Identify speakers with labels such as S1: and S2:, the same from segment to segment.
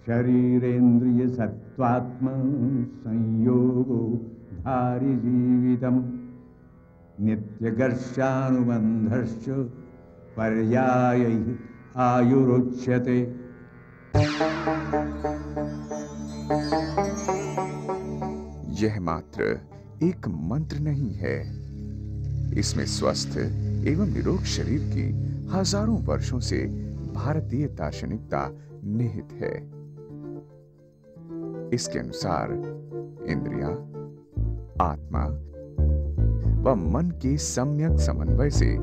S1: शरीरेन्द्रिय सत्त्वात्म संयोगो धारि जीवितम् नित्यगर्षानुबन्धश्च पर्यायैः आयुरुच्यते।
S2: यह मात्र एक मंत्र नहीं है, इसमें स्वस्थ एवं निरोग शरीर की हजारों वर्षों से भारतीय दार्शनिकता निहित है। इसके अनुसार इंद्रियां, आत्मा व मन के सम्यक समन्वय से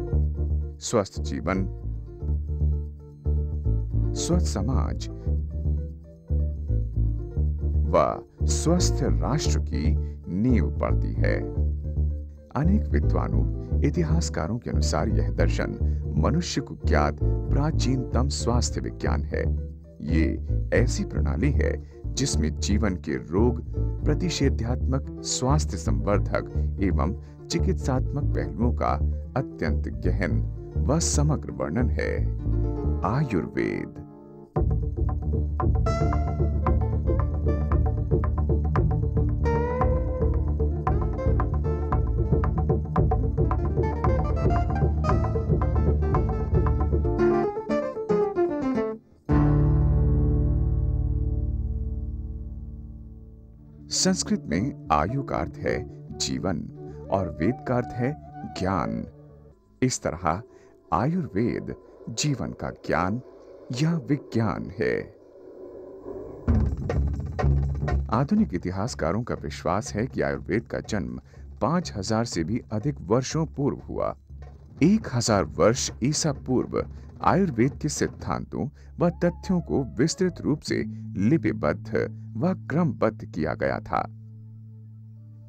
S2: स्वस्थ जीवन, स्वस्थ समाज व स्वस्थ राष्ट्र की नींव पड़ती है। अनेक विद्वानों, इतिहासकारों के अनुसार यह दर्शन मनुष्य को ज्ञात प्राचीनतम स्वास्थ्य विज्ञान है। ये ऐसी प्रणाली है जिसमें जीवन के रोग प्रतिषेधात्मक, स्वास्थ्य संवर्धक एवं चिकित्सात्मक पहलुओं का अत्यंत गहन व समग्र वर्णन है। आयुर्वेद। संस्कृत में आयु का अर्थ है जीवन और वेद का अर्थ है ज्ञान। इस तरह आयुर्वेद जीवन का ज्ञान या विज्ञान है। आधुनिक इतिहासकारों का विश्वास है कि आयुर्वेद का जन्म 5000 से भी अधिक वर्षों पूर्व हुआ। 1000 वर्ष ईसा पूर्व आयुर्वेद के सिद्धांतों व तथ्यों को विस्तृत रूप से लिपिबद्ध व क्रमबद्ध किया गया था।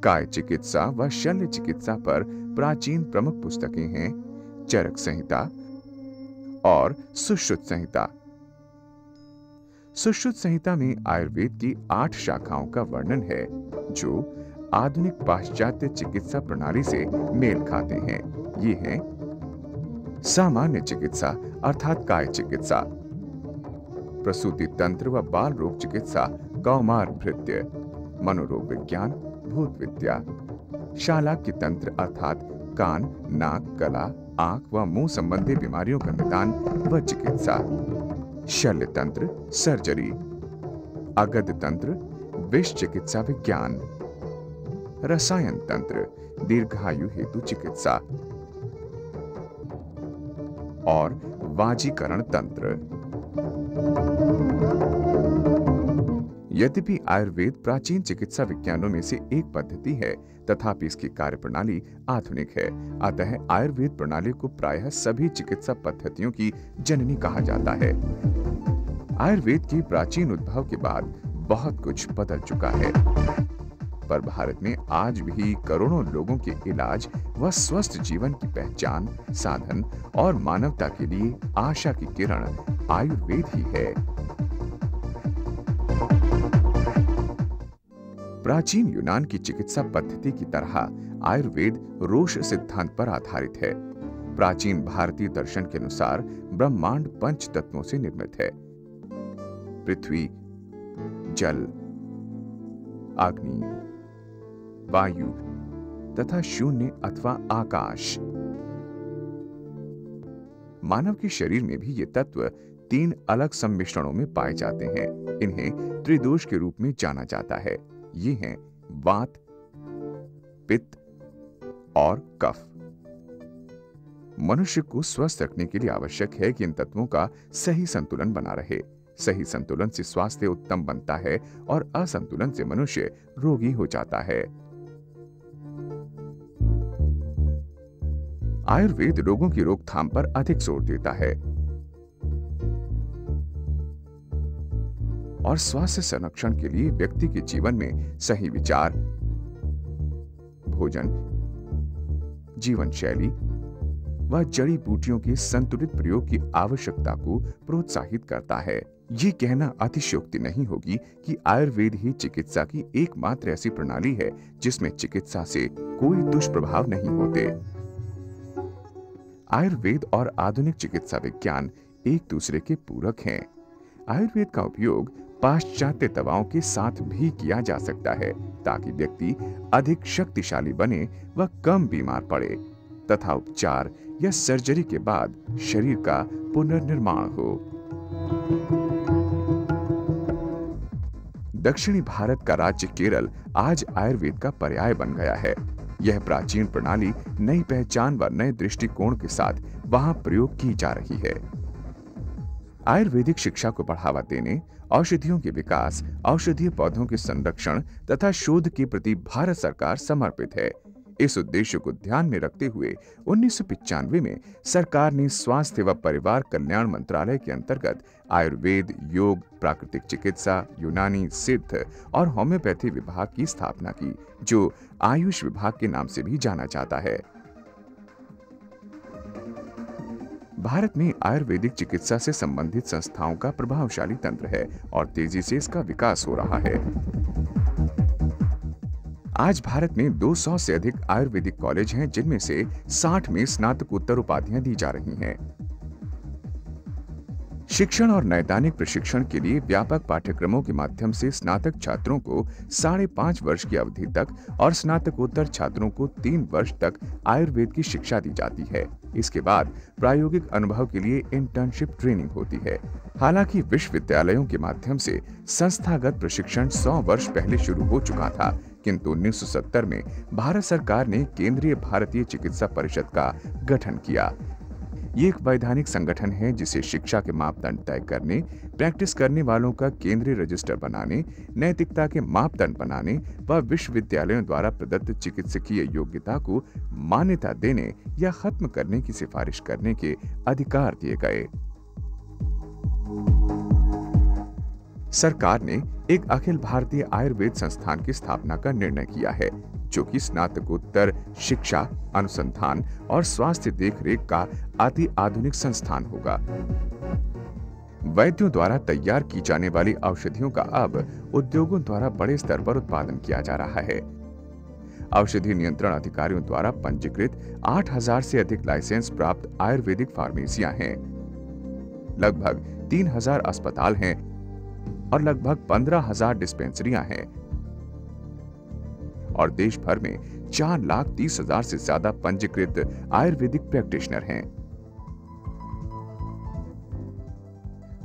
S2: काय चिकित्सा व शल्य चिकित्सा पर प्राचीन प्रमुख पुस्तकें हैं चरक संहिता और सुश्रुत संहिता। सुश्रुत संहिता में आयुर्वेद की 8 शाखाओं का वर्णन है जो आधुनिक पाश्चात्य चिकित्सा प्रणाली से मेल खाते हैं। ये हैं सामान्य चिकित्सा अर्थात काय चिकित्सा, प्रसूति तंत्र व बाल रोग चिकित्सा कौमार भृत्य, मनोरोग विज्ञान भूत विद्या, शालाक्य तंत्र अर्थात कान, नाक, गला, आंख व मुंह संबंधी बीमारियों का निदान व चिकित्सा, शल्य तंत्र सर्जरी, अगध तंत्र विष चिकित्सा विज्ञान, रसायन तंत्र दीर्घायु हेतु चिकित्सा और वाजीकरण तंत्र। यद्यपि आयुर्वेद प्राचीन चिकित्सा विज्ञानों में से एक पद्धति है, तथापि इसकी कार्यप्रणाली आधुनिक है। अतः आयुर्वेद प्रणाली को प्रायः सभी चिकित्सा पद्धतियों की जननी कहा जाता है। आयुर्वेद के प्राचीन उद्भव के बाद बहुत कुछ बदल चुका है, पर भारत में आज भी करोड़ों लोगों के इलाज व स्वस्थ जीवन की पहचान, साधन और मानवता के लिए आशा की किरण आयुर्वेद ही है। प्राचीन यूनान की चिकित्सा पद्धति की तरह आयुर्वेद रोष सिद्धांत पर आधारित है। प्राचीन भारतीय दर्शन के अनुसार ब्रह्मांड 5 तत्वों से निर्मित है। पृथ्वी, जल, अग्नि, वायु तथा शून्य अथवा आकाश। मानव के शरीर में भी ये तत्व 3 अलग सम्मिश्रणों में पाए जाते हैं। इन्हें त्रिदोष के रूप में जाना जाता है। ये हैं वात, पित्त और कफ। मनुष्य को स्वस्थ रखने के लिए आवश्यक है कि इन तत्वों का सही संतुलन बना रहे। सही संतुलन से स्वास्थ्य उत्तम बनता है और असंतुलन से मनुष्य रोगी हो जाता है। आयुर्वेद रोगों की रोकथाम पर अधिक जोर देता है और स्वास्थ्य संरक्षण के लिए व्यक्ति के जीवन में सही विचार, भोजन, जीवन शैली व जड़ी बूटियों के संतुलित प्रयोग की आवश्यकता को प्रोत्साहित करता है। ये कहना अतिशयोक्ति नहीं होगी कि आयुर्वेद ही चिकित्सा की एकमात्र ऐसी प्रणाली है जिसमें चिकित्सा से कोई दुष्प्रभाव नहीं होते। आयुर्वेद और आधुनिक चिकित्सा विज्ञान एक दूसरे के पूरक हैं। आयुर्वेद का उपयोग पाश्चात्य दवाओं के साथ भी किया जा सकता है ताकि व्यक्ति अधिक शक्तिशाली बने व कम बीमार पड़े तथा उपचार या सर्जरी के बाद शरीर का पुनर्निर्माण हो। दक्षिणी भारत का राज्य केरल आज आयुर्वेद का पर्याय बन गया है। यह प्राचीन प्रणाली नई पहचान व नए दृष्टिकोण के साथ वहां प्रयोग की जा रही है। आयुर्वेदिक शिक्षा को बढ़ावा देने, औषधियों के विकास, औषधीय पौधों के संरक्षण तथा शोध के प्रति भारत सरकार समर्पित है। इस उद्देश्य को ध्यान में रखते हुए 1995 में सरकार ने स्वास्थ्य व परिवार कल्याण मंत्रालय के अंतर्गत आयुर्वेद, योग, प्राकृतिक चिकित्सा, यूनानी, सिद्ध और होम्योपैथी विभाग की स्थापना की, जो आयुष विभाग के नाम से भी जाना जाता है। भारत में आयुर्वेदिक चिकित्सा से संबंधित संस्थाओं का प्रभावशाली तंत्र है और तेजी से इसका विकास हो रहा है। आज भारत में 200 से अधिक आयुर्वेदिक कॉलेज हैं, जिनमें से 60 में स्नातकोत्तर उपाधियां दी जा रही हैं। शिक्षण और नैदानिक प्रशिक्षण के लिए व्यापक पाठ्यक्रमों के माध्यम से स्नातक छात्रों को 5.5 वर्ष की अवधि तक और स्नातकोत्तर छात्रों को 3 वर्ष तक आयुर्वेद की शिक्षा दी जाती है। इसके बाद प्रायोगिक अनुभव के लिए इंटर्नशिप ट्रेनिंग होती है। हालांकि विश्वविद्यालयों के माध्यम से संस्थागत प्रशिक्षण 100 वर्ष पहले शुरू हो चुका था, किंतु 1970 में भारत सरकार ने केंद्रीय भारतीय चिकित्सा परिषद का गठन किया। ये एक वैधानिक संगठन है जिसे शिक्षा के मापदंड तय करने, प्रैक्टिस करने वालों का केंद्रीय रजिस्टर बनाने, नैतिकता के मापदंड बनाने व विश्वविद्यालयों द्वारा प्रदत्त चिकित्सकीय योग्यता को मान्यता देने या खत्म करने की सिफारिश करने के अधिकार दिए गए। सरकार ने एक अखिल भारतीय आयुर्वेद संस्थान की स्थापना का निर्णय किया है, जो कि स्नातकोत्तर शिक्षा, अनुसंधान और स्वास्थ्य देखरेख का अति आधुनिक संस्थान होगा। वैद्यों द्वारा तैयार की जाने वाली औषधियों का अब उद्योगों द्वारा बड़े स्तर पर उत्पादन किया जा रहा है। औषधि नियंत्रण अधिकारियों द्वारा पंजीकृत 8000 से अधिक लाइसेंस प्राप्त आयुर्वेदिक फार्मेसियां हैं। लगभग 3000 अस्पताल हैं और लगभग 15,000 डिस्पेंसरियां हैं और देश भर में 4,30,000 से ज्यादा पंजीकृत आयुर्वेदिक प्रैक्टिशनर हैं।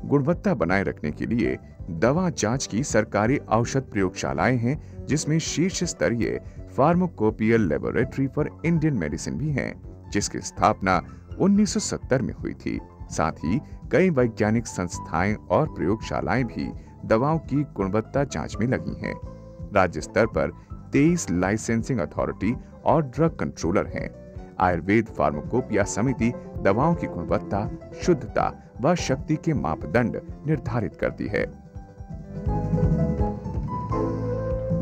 S2: गुणवत्ता बनाए रखने के लिए दवा जांच की सरकारी औषध प्रयोगशालाएं हैं, जिसमें शीर्ष स्तरीय pharmacopoeial laboratory for Indian medicine भी है, जिसकी स्थापना 1970 में हुई थी। साथ ही कई वैज्ञानिक संस्थाएं और प्रयोगशालाएं भी दवाओं की गुणवत्ता जांच में लगी हैं। राज्य स्तर पर 23 लाइसेंसिंग अथॉरिटी और ड्रग कंट्रोलर हैं। आयुर्वेद फार्माकोपिया समिति दवाओं की गुणवत्ता, शुद्धता व शक्ति के मापदंड निर्धारित करती है।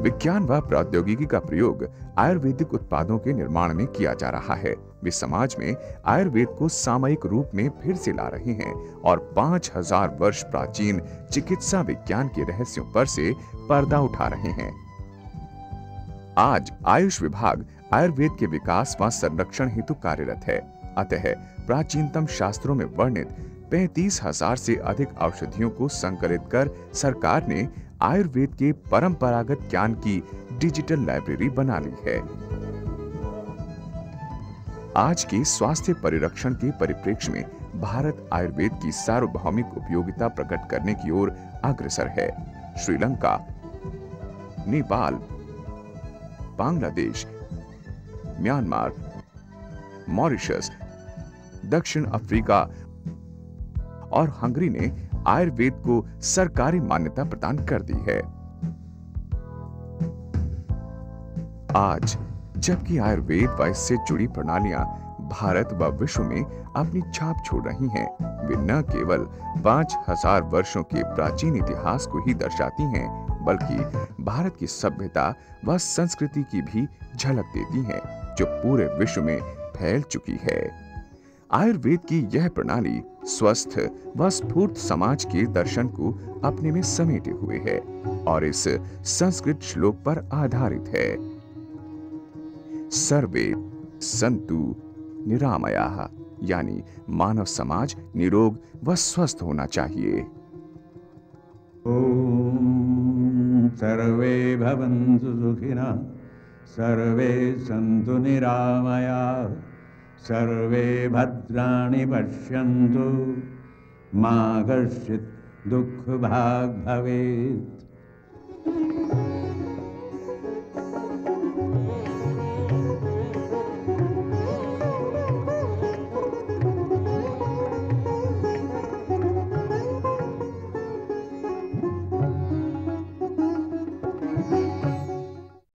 S2: विज्ञान व प्रौद्योगिकी का प्रयोग आयुर्वेदिक उत्पादों के निर्माण में किया जा रहा है। वे समाज में आयुर्वेद को सामयिक रूप में फिर से ला रहे हैं और 5000 वर्ष प्राचीन चिकित्सा विज्ञान के रहस्यों पर से पर्दा उठा रहे हैं। आज आयुष विभाग आयुर्वेद के विकास व संरक्षण हेतु कार्यरत है। अतः प्राचीनतम शास्त्रों में वर्णित 35,000 से अधिक औषधियों को संकलित कर सरकार ने आयुर्वेद के परंपरागत ज्ञान की डिजिटल लाइब्रेरी बना ली है। आज के स्वास्थ्य परिरक्षण के परिप्रेक्ष्य में भारत आयुर्वेद की सार्वभौमिक उपयोगिता प्रकट करने की ओर अग्रसर है। श्रीलंका, नेपाल, बांग्लादेश, म्यांमार, मॉरिशस, दक्षिण अफ्रीका और हंगरी ने आयुर्वेद को सरकारी मान्यता प्रदान कर दी है। आज जबकि आयुर्वेद व इससे जुड़ी प्रणालियां भारत व विश्व में अपनी छाप छोड़ रही हैं, वे न केवल 5000 वर्षों के प्राचीन इतिहास को ही दर्शाती हैं, बल्कि भारत की सभ्यता व संस्कृति की भी झलक देती हैं, जो पूरे विश्व में फैल चुकी है। आयुर्वेद की यह प्रणाली स्वस्थ व स्फूर्त समाज के दर्शन को अपने में समेटे हुए है और इस संस्कृत श्लोक पर आधारित है। सर्वे संतु निरामयाः, यानी मानव समाज निरोग व स्वस्थ होना चाहिए।
S1: ॐ सर्वे भवन्तु सुखिनः, सर्वे सन्तु निरामयाः, सर्वे भद्राणि पश्यन्तु, मा कश्चित् दुःखभाग् भवेत्।